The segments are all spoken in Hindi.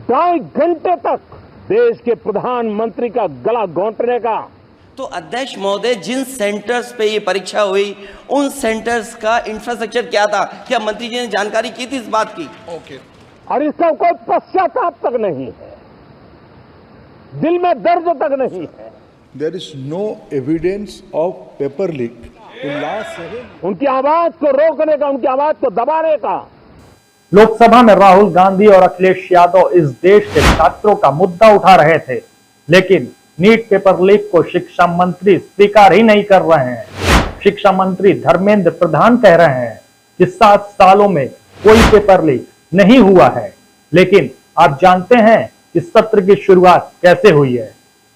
2.5 घंटे तक देश के प्रधानमंत्री का गला घोंटने का। तो अध्यक्ष महोदय, जिन सेंटर्स पे ये परीक्षा हुई उन सेंटर्स का इंफ्रास्ट्रक्चर क्या था? क्या मंत्री जी ने जानकारी की थी इस बात की? ओके। और इसका कोई पश्चाताप तक नहीं है, दिल में दर्द तक नहीं है। There is no evidence of paper leak in last 7. उनकी आवाज को रोकने का, उनकी आवाज को दबाने का। लोकसभा में राहुल गांधी और अखिलेश यादव इस देश के छात्रों का मुद्दा उठा रहे थे, लेकिन नीट पेपर लीक को शिक्षा मंत्री स्वीकार ही नहीं कर रहे हैं। शिक्षा मंत्री धर्मेंद्र प्रधान कह रहे हैं कि 7 सालों में कोई पेपर लीक नहीं हुआ है। लेकिन आप जानते हैं इस सत्र की शुरुआत कैसे हुई है?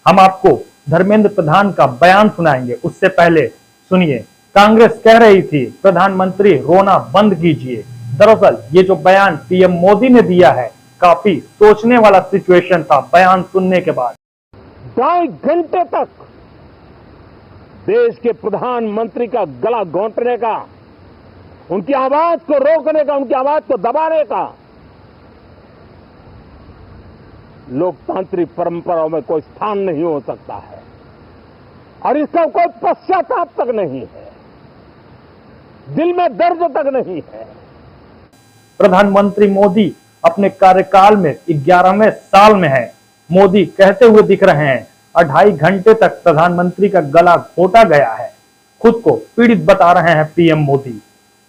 हम आपको धर्मेंद्र प्रधान का बयान सुनाएंगे। उससे पहले सुनिए, कांग्रेस कह रही थी प्रधानमंत्री रोना बंद कीजिए। दरअसल ये जो बयान पीएम मोदी ने दिया है, काफी सोचने वाला सिचुएशन था। बयान सुनने के बाद 2.5 घंटे तक देश के प्रधानमंत्री का गला घोंटने का, उनकी आवाज को रोकने का, उनकी आवाज को दबाने का। लोकतांत्रिक परंपराओं में कोई स्थान नहीं हो सकता है और इसका कोई पश्चाताप तक नहीं है, दिल में दर्द तक नहीं है। प्रधानमंत्री मोदी अपने कार्यकाल में 11वें साल में है। मोदी कहते हुए दिख रहे हैं 2.5 घंटे तक प्रधानमंत्री का गला घोटा गया है। खुद को पीड़ित बता रहे हैं पीएम मोदी।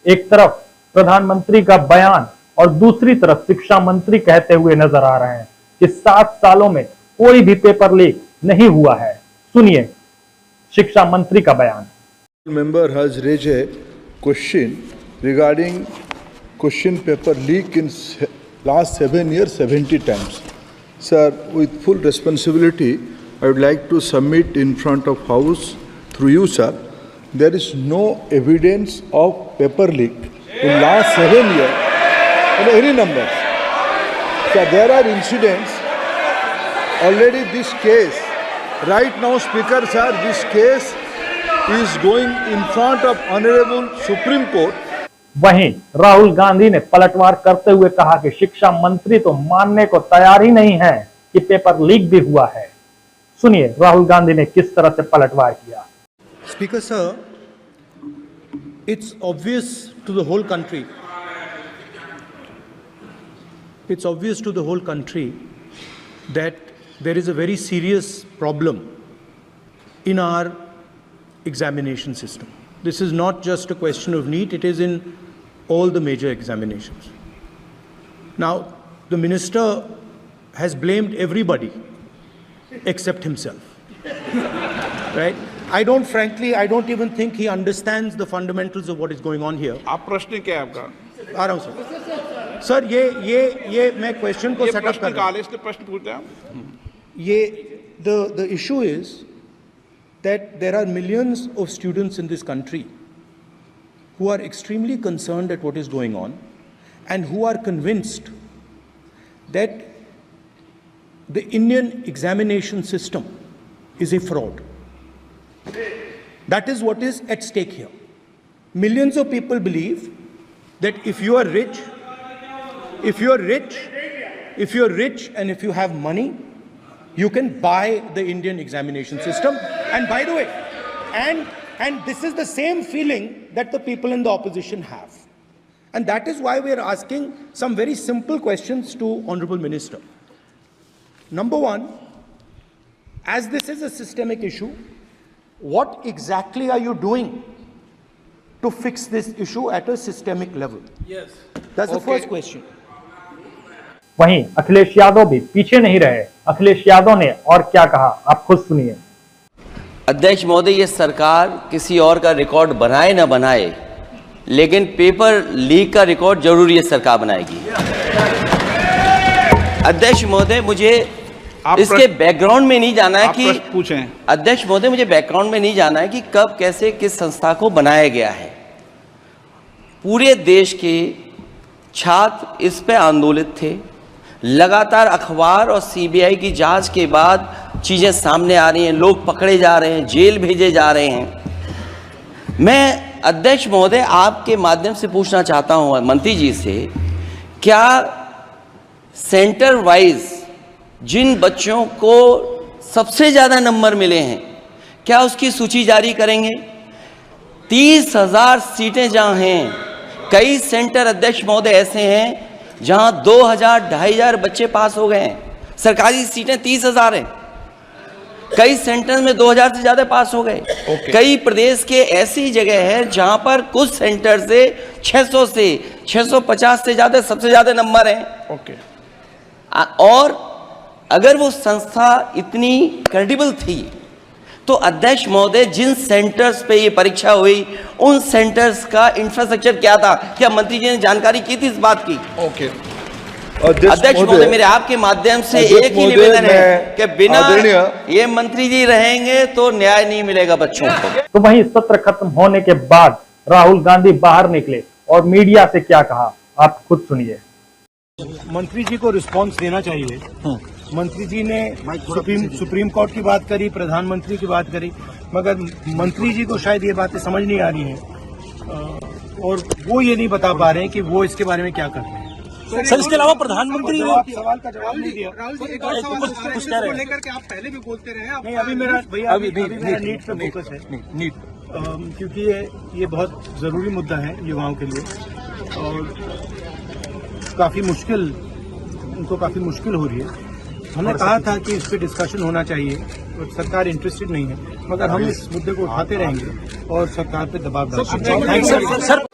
एक तरफ प्रधानमंत्री का बयान और दूसरी तरफ शिक्षा मंत्री कहते हुए नजर आ रहे हैं कि 7 सालों में कोई भी पेपर लीक नहीं हुआ है। सुनिए शिक्षा मंत्री का बयान। Member has raised a question regarding question paper leak in last 7 years 70 times. Sir, with full responsibility, I would like to submit in front of House through you, sir. There is no evidence of paper leak in last 7 years. Any numbers. Sir, there are incidents. Already this case, right now, Speaker, sir, this case is going in front of Honorable Supreme Court. वहीं राहुल गांधी ने पलटवार करते हुए कहा कि शिक्षा मंत्री तो मानने को तैयार ही नहीं है कि पेपर लीक भी हुआ है। सुनिए राहुल गांधी ने किस तरह से पलटवार किया। Speaker sir, it's obvious to the whole country. It's obvious to the whole country that there is a very serious problem in our examination system. This is not just a question of NEET, it is in all the major examinations. Now, the minister has blamed everybody except himself. Right? I don't even think he understands the fundamentals of what is going on here. आप प्रश्न क्या है आपका? आ रहा हूं सर। सर ये मैं क्वेश्चन को सेटअप कर रहा हूं। इसलिए प्रश्न पूछते हैं आप। ये the issue is that there are millions of students in this country who are extremely concerned at what is going on and who are convinced that the Indian examination system is a fraud. That is what is at stake here. Millions of people believe that if you are rich and if you have money, you can buy the Indian examination system. And by the way, and this is the same feeling that the people in the opposition have. And that is why we are asking some very simple questions to Honorable Minister. Number one, as this is a systemic issue, what exactly are you doing to fix this issue at a systemic level? Yes. That's the first question. वहीं अखिलेश यादव भी पीछे नहीं रहे। अखिलेश यादव ने और क्या कहा, आप खुद सुनिए। अध्यक्ष महोदय, ये सरकार किसी और का रिकॉर्ड बनाए ना बनाए, लेकिन पेपर लीक का रिकॉर्ड जरूर ये सरकार बनाएगी। अध्यक्ष महोदय, मुझे इसके बैकग्राउंड में नहीं जाना है कि पूछें। अध्यक्ष महोदय, मुझे बैकग्राउंड में नहीं जाना है कि कब कैसे किस संस्था को बनाया गया है। पूरे देश के छात्र इस पे आंदोलित थे। लगातार अखबार और सीबीआई की जांच के बाद चीज़ें सामने आ रही हैं, लोग पकड़े जा रहे हैं, जेल भेजे जा रहे हैं। मैं अध्यक्ष महोदय आपके माध्यम से पूछना चाहता हूं मंत्री जी से, क्या सेंटर वाइज जिन बच्चों को सबसे ज्यादा नंबर मिले हैं, क्या उसकी सूची जारी करेंगे? 30,000 सीटें जहां हैं, कई सेंटर अध्यक्ष महोदय ऐसे हैं जहां 2,000, 2,500 बच्चे पास हो गए हैं। सरकारी सीटें 30,000 हैं, कई सेंटर में 2,000 से ज्यादा पास हो गए। कई प्रदेश के ऐसी जगह है जहां पर कुछ सेंटर से 600 से 650 से ज्यादा सबसे ज्यादा नंबर हैं। और अगर वो संस्था इतनी क्रेडिबल थी तो अध्यक्ष महोदय जिन सेंटर्स पे ये परीक्षा हुई उन सेंटर्स का इंफ्रास्ट्रक्चर क्या था? क्या मंत्री जी ने जानकारी की थी इस बात की? अध्यक्ष महोदय, मेरे आपके माध्यम से एक ही निवेदन है कि बिना ये मंत्री जी रहेंगे तो न्याय नहीं मिलेगा बच्चों को। तो वहीं सत्र खत्म होने के बाद राहुल गांधी बाहर निकले और मीडिया से क्या कहा, आप खुद सुनिए। मंत्री जी को रिस्पांस देना चाहिए। मंत्री जी ने सुप्रीम कोर्ट की बात करी, प्रधानमंत्री की बात करी, मगर मंत्री जी को शायद ये बातें समझ नहीं आ रही हैं और वो ये नहीं बता पा रहे हैं कि वो इसके बारे में क्या कर रहे हैं। सर, इसके अलावा प्रधानमंत्री सवाल का जवाब नहीं दिया। कुछ कह रहे हैं लेकर के आप पहले भी बोलते रहे। नहीं, अभी मेरा भैया अभी मेरा नीट पे फोकस है। नीट क्योंकि ये बहुत जरूरी मुद्दा है युवाओं के लिए और काफी मुश्किल, उनको काफी मुश्किल हो रही है। हमने कहा था कि इस पे डिस्कशन होना चाहिए और सरकार इंटरेस्टेड नहीं है, मगर हम इस मुद्दे को उठाते रहेंगे और सरकार पे दबाव डालेंगे।